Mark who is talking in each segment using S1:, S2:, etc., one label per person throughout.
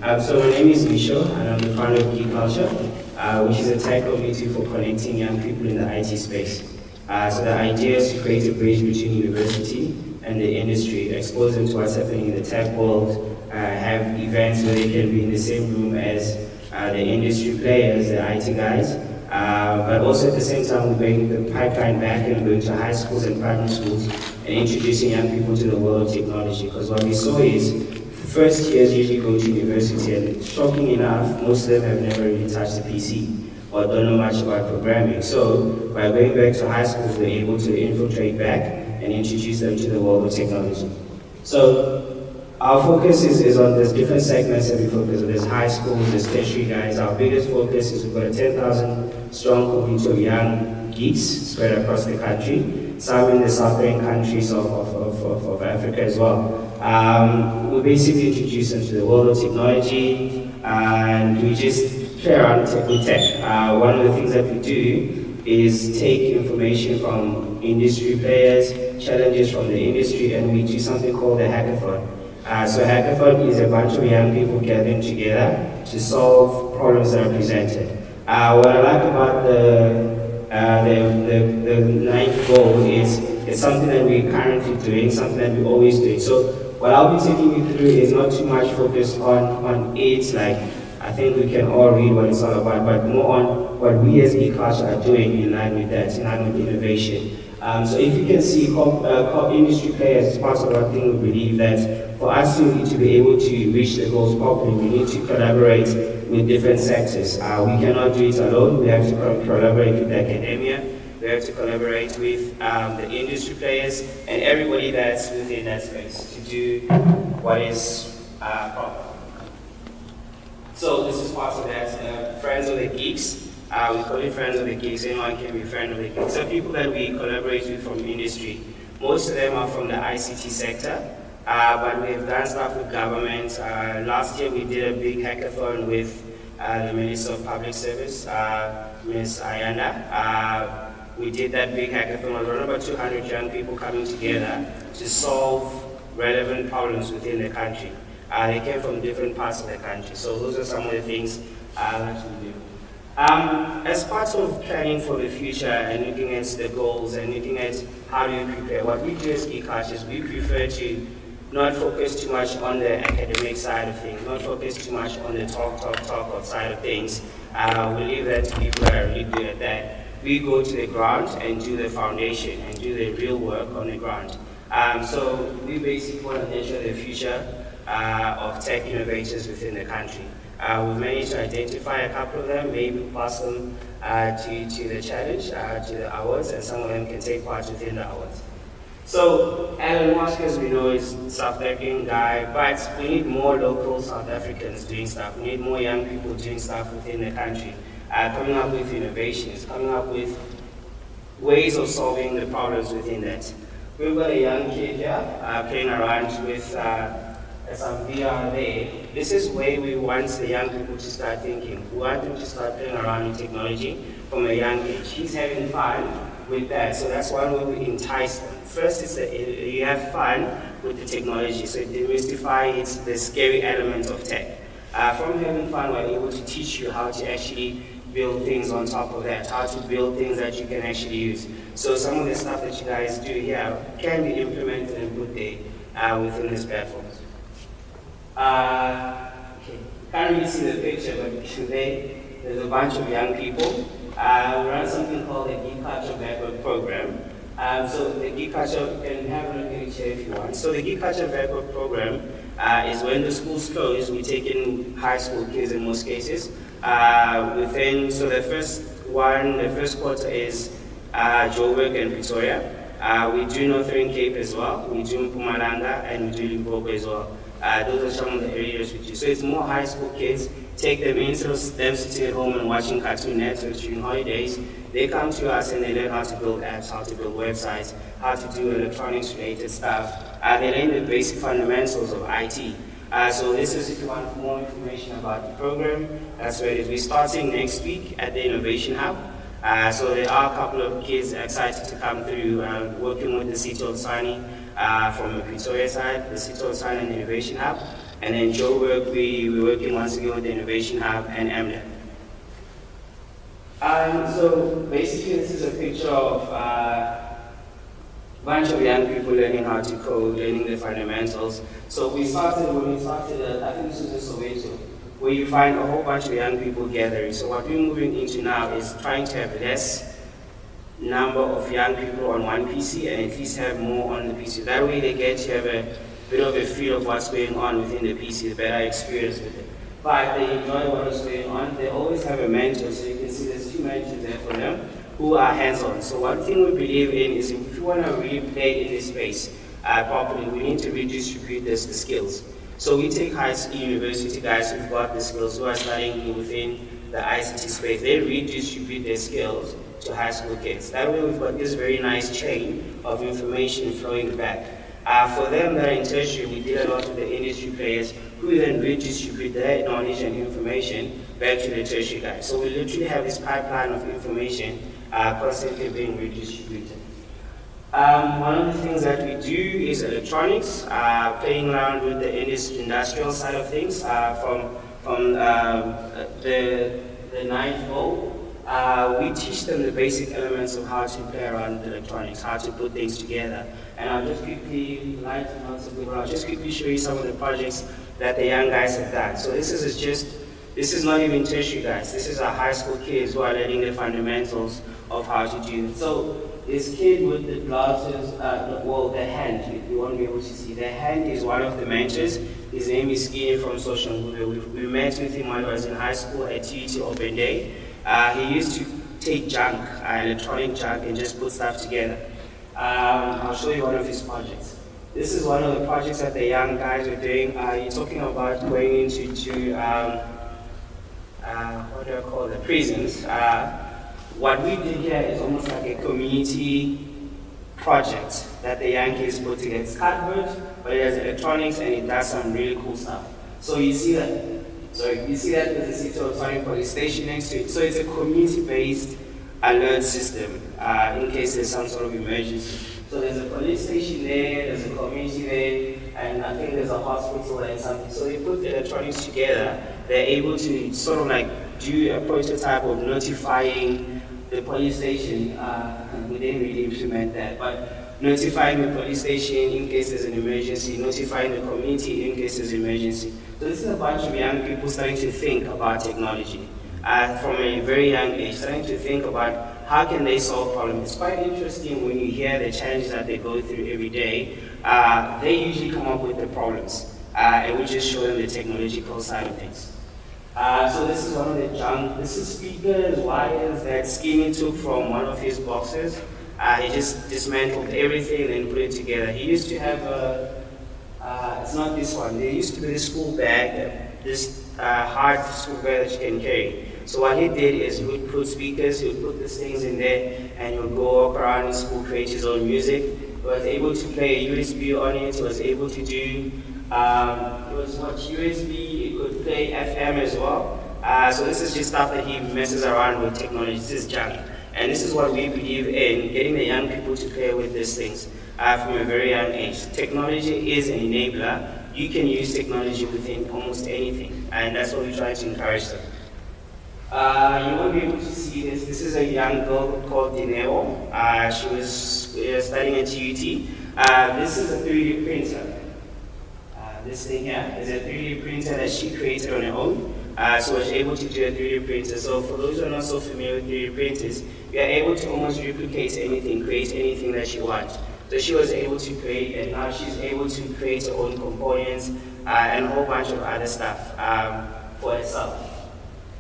S1: So my name is Mixo, and I'm the founder of Geekulcha, which is a tech community for connecting young people in the IT space. So the idea is to create a bridge between university and the industry, expose them to what's happening in the tech world, have events where they can be in the same room as the industry players, the IT guys, but also at the same time we bring the pipeline back and going to high schools and primary schools and introducing young people to the world of technology. Because what we saw is first years usually go to university, and shocking enough, most of them have never really touched a PC or don't know much about programming. So by going back to high schools, they're able to infiltrate back and introduce them to the world of technology. So our focus is on these different segments that we focus on. There's high schools, there's tertiary guys. Our biggest focus is we've got a 10,000 strong community of young geeks spread across the country, some in the southern countries of Africa as well. We basically introduce them to the world of technology, and we just play around with tech. One of the things that we do is take information from industry players, challenges from the industry, and we do something called a hackathon. So hackathon is a bunch of young people gathering together to solve problems that are presented. What I like about the ninth goal is it's something that we're currently doing, something that we're always doing. So what I'll be taking you through is not too much focused on it, like I think we can all read what it's all about, but more on what we as Geekulcha are doing in line with that, in line with innovation. So if you can see industry players as part of our thing, we believe that for us to be able to reach the goals properly, we need to collaborate with different sectors. We cannot do it alone. We have to collaborate with academia. We have to collaborate with the industry players and everybody that's within that space to do what is proper. So this is part of that. Friends of the Geeks. We call it Friends of the Geeks. Anyone can be a friend of the Geeks. So people that we collaborate with from industry. Most of them are from the ICT sector, but we've done stuff with government. Last year we did a big hackathon with the Minister of Public Service, Ms. Ayanda. We did that big hackathon with around about 200 young people coming together to solve relevant problems within the country. They came from different parts of the country. So those are some of the things that we do. As part of planning for the future and looking at the goals and looking at how do we prepare, what we do as Geekulcha is we prefer to not focus too much on the academic side of things, not focus too much on the talk side of things. We leave that to people that are really good at that. We go to the ground and do the foundation and do the real work on the ground. So we basically want to ensure the future of tech innovators within the country. We've managed to identify a couple of them, maybe pass them to the challenge, to the awards, and some of them can take part within the awards. So Elon Musk, as we know, is a South African guy, but we need more local South Africans doing stuff. We need more young people doing stuff within the country, coming up with innovations, coming up with ways of solving the problems within that. We've got a young kid here playing around with some VR there. This is where we want the young people to start thinking. We want them to start playing around with technology from a young age. He's having fun with that, so that's one way we entice them. First, it's you have fun with the technology, so demystify the scary element of tech. From having fun, we're able to teach you how to actually build things on top of that, how to build things that you can actually use. So some of the stuff that you guys do here can be implemented and put there within this platform. Okay. Can't really see the picture, but today there's a bunch of young people. We run something called the Geekulcha Backward Program. So the Geekulcha, you can have a look at it here if you want. So the Geekulcha Backward Program is when the schools close, we take in high school kids in most cases. So the first quarter is Joburg and Pretoria. We do Northern Cape as well. We do Mpumalanga and we do Limpopo as well. Those are some of the areas we do. So it's more high school kids. Take them instead of them sitting at home and watching Cartoon Network during holidays. They come to us and they learn how to build apps, how to build websites, how to do electronics related stuff. They learn the basic fundamentals of IT. So this is if you want more information about the program, that's where it is. We're starting next week at the Innovation Hub. So there are a couple of kids excited to come through, working with the City of Sani from the Pretoria side, the City of Sani and the Innovation Hub. And then Joburg, we're working once again with the Innovation Hub and AMDA. So basically this is a picture of a bunch of young people learning how to code, learning the fundamentals. So when we started, I think this was in Soweto, where you find a whole bunch of young people gathering. So what we're moving into now is trying to have less number of young people on one PC and at least have more on the PC. That way they get to have a bit of a feel of what's going on within the PC, the better experience with it. But they enjoy what is going on. They always have a mentor, so you can see there's 2 mentors there for them who are hands-on. So one thing we believe in is if you want to really play in this space properly, we need to redistribute the skills. So we take high school university guys who've got the skills, who are studying within the ICT space. They redistribute their skills to high school kids. That way we've got this very nice chain of information flowing back. For them that are in tertiary, we did a lot with the industry players who then redistribute their knowledge and information back to the tertiary guys. So we literally have this pipeline of information constantly being redistributed. One of the things that we do is electronics, playing around with the industrial side of things from the 9th O. We teach them the basic elements of how to play around with electronics, how to put things together. And I'll just quickly, I'll just quickly show you some of the projects that the young guys have done. So this is not even tertiary guys. This is our high school kids who are learning the fundamentals of how to do it. So this kid with the glasses, the hand, you won't be able to see. The hand is one of the mentors. His name is Skinny from Social Ngube. We met with him when he was in high school at TUT Open Day. He used to take junk, electronic junk, and just put stuff together. I'll show you one of his projects. This is one of the projects that the young guys are doing. You're talking about going into what do I call the prisons. What we did here is almost like a community project that the young kids put together. It's cardboard, but it has electronics and it does some really cool stuff. So you see that. You see that there's a City police station next to it. So it's a community-based alert system in case there's some sort of emergency. So there's a police station there, there's a community there, and I think there's a hospital and something. So they put the electronics together. They're able to sort of like do a prototype of notifying the police station. We didn't really implement that, but notifying the police station in case there's an emergency, notifying the community in case there's an emergency. So this is a bunch of young people starting to think about technology from a very young age, starting to think about how can they solve problems. It's quite interesting when you hear the challenges that they go through every day. They usually come up with the problems, and we just show them the technological side of things. So this is one of the junk. This is speakers, wires that Skinny took from one of his boxes. He just dismantled everything and put it together. He used to have it's not this one. There used to be this school bag, this hard school bag that you can carry. So what he did is he would put speakers, he would put these things in there, and he would go up around in school, create his own music. He was able to play a USB on it. He was able to do, it was what USB, he could play FM as well. So this is just stuff that he messes around with technology. This is junk. And this is what we believe in, getting the young people to play with these things from a very young age. Technology is an enabler. You can use technology within almost anything, and that's what we try to encourage them. You won't be able to see this. This is a young girl called Dineo. She was studying at TUT. This is a 3D printer. This thing here is a 3D printer that she created on her own. So I was able to do a 3D printer. So for those who are not so familiar with 3D printers, you are able to almost replicate anything, create anything that you want. So she was able to create, and now she's able to create her own components and a whole bunch of other stuff for herself.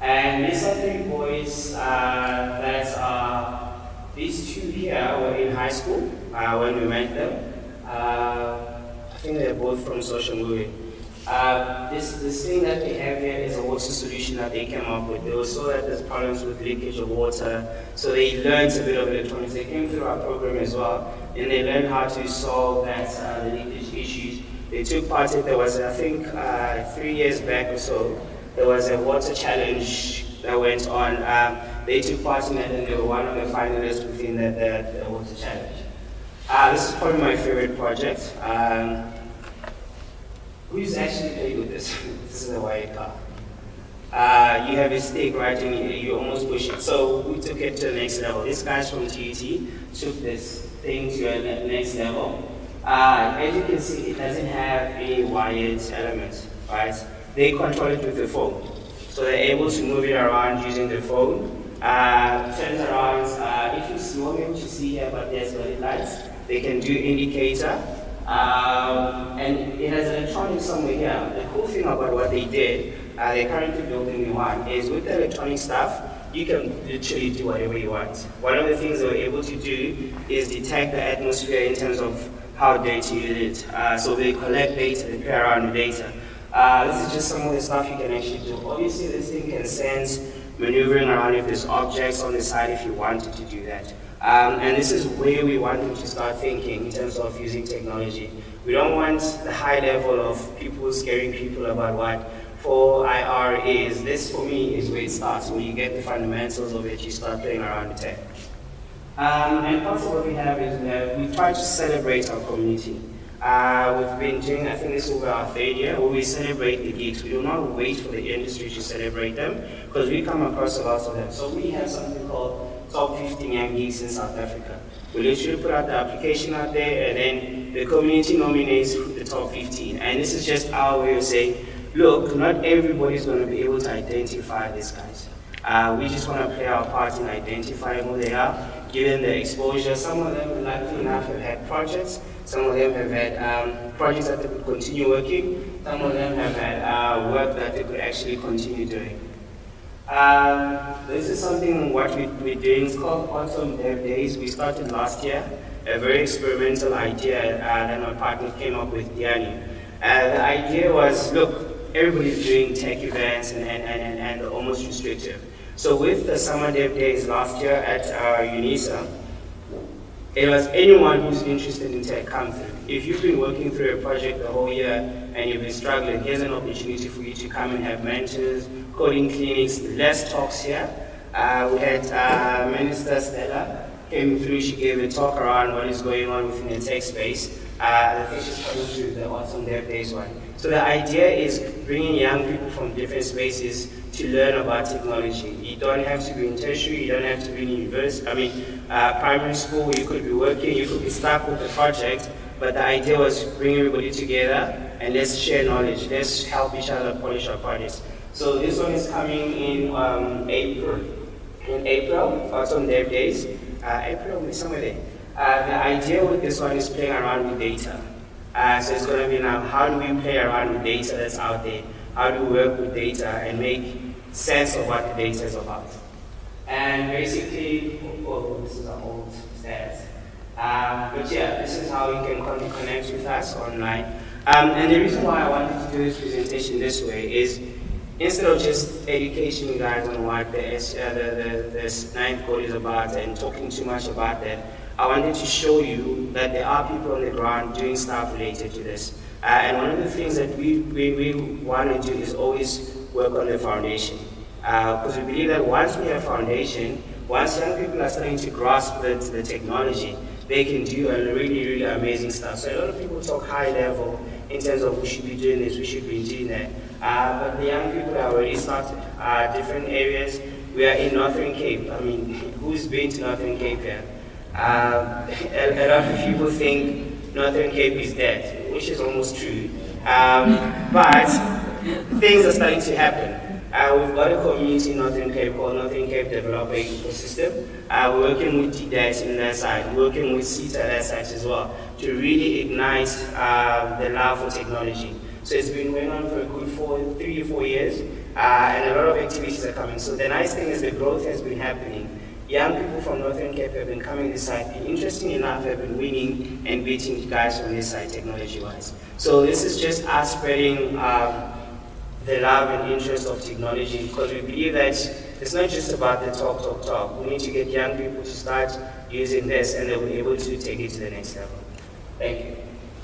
S1: And these are 3 boys that are, these 2 here were in high school when we met them. I think they're both from Social Ngube. This thing that they have here is a water solution that they came up with. They also saw that there's problems with leakage of water, so they learned a bit of electronics. They came through our program as well, and they learned how to solve that the leakage issues. They took part in, there was, I think, 3 years back or so, there was a water challenge that went on. They took part in it, and they were one of the finalists within the water challenge. This is probably my favorite project. Who's actually played with this? This is a wired car. You have a stick, right, and you almost push it. So we took it to the next level. This guys from TUT took this thing to the next level. As you can see, it doesn't have any wired elements, right? They control it with the phone. So they're able to move it around using the phone. Turns around, if you see, what you see here, but there's the lights. They can do indicator. And it has electronics somewhere here. The cool thing about what they did, they're currently building the one, is with the electronic stuff, you can literally do whatever you want. One of the things they were able to do is detect the atmosphere in terms of how dirty it is. So they collect data, they play around with data. This is just some of the stuff you can actually do. Obviously, this thing can sense maneuvering around if there's objects on the side if you wanted to do that. And this is where we want them to start thinking in terms of using technology. We don't want the high level of people scaring people about what 4IR is. This, for me, is where it starts. When you get the fundamentals of it, you start playing around with tech. And part of what we have is we try to celebrate our community. We've been doing, I think this will be our third year, where we celebrate the geeks. We do not wait for the industry to celebrate them, because we come across a lot of them. So we have something called Top 15 Young Geeks in South Africa. We literally put out the application out there, and then the community nominates the top 15. And this is just our way of saying, look, not everybody's going to be able to identify these guys. We just want to play our part in identifying who they are, give them the exposure. Some of them, luckily enough, have had projects. Some of them have had projects that they could continue working. Some of them have had work that they could actually continue doing. This is something what we're doing. It's called Autumn Dev Days. We started last year. A very experimental idea that my partner came up with, Diani. The idea was, look, everybody's doing tech events and almost restrictive. So with the Summer Dev Days last year at UNISA, it was anyone who's interested in tech come through. If you've been working through a project the whole year and you've been struggling, here's an opportunity for you to come and have mentors, coding clinics, less talks here. We had Minister Stella came through, she gave a talk around what is going on within the tech space. I think she's coming through the Autumn Dev Days one. So the idea is bringing young people from different spaces to learn about technology. You don't have to be in tertiary, you don't have to be in university, primary school. You could be working, you could be stuck with the project, but the idea was bring everybody together and let's share knowledge, let's help each other polish our projects. So this one is coming in April, Autumn Dev Days. April, somewhere there. The idea with this one is playing around with data. So it's going to be now, how do we play around with data that's out there? How do we work with data and make sense of what the data is about? And basically, this is our old stats. But yeah, this is how you can connect with us online. And the reason why I wanted to do this presentation this way is, instead of just educating you guys on what the ninth code is about and talking too much about that, I wanted to show you that there are people on the ground doing stuff related to this. And one of the things that we want to do is always work on the foundation. Because we believe that once we have foundation, once young people are starting to grasp the technology, they can do a really, really amazing stuff. So a lot of people talk high level in terms of we should be doing this, we should be doing that. But the young people have already started different areas. We are in Northern Cape. Who's been to Northern Cape here? A lot of people think Northern Cape is dead, which is almost true. But things are starting to happen. We've got a community in Northern Cape called Northern Cape Developer Ecosystem. We're working with TDAT in that side, working with CETA that side as well, to really ignite the love for technology. So it's been going on for a good 3 to 4 years, and a lot of activities are coming. So the nice thing is the growth has been happening. Young people from Northern Cape have been coming this side, and interestingly enough, have been winning and beating guys from this side technology-wise. So this is just us spreading the love and interest of technology, because we believe that it's not just about the talk. We need to get young people to start using this, and they'll be able to take it to the next level. Thank you.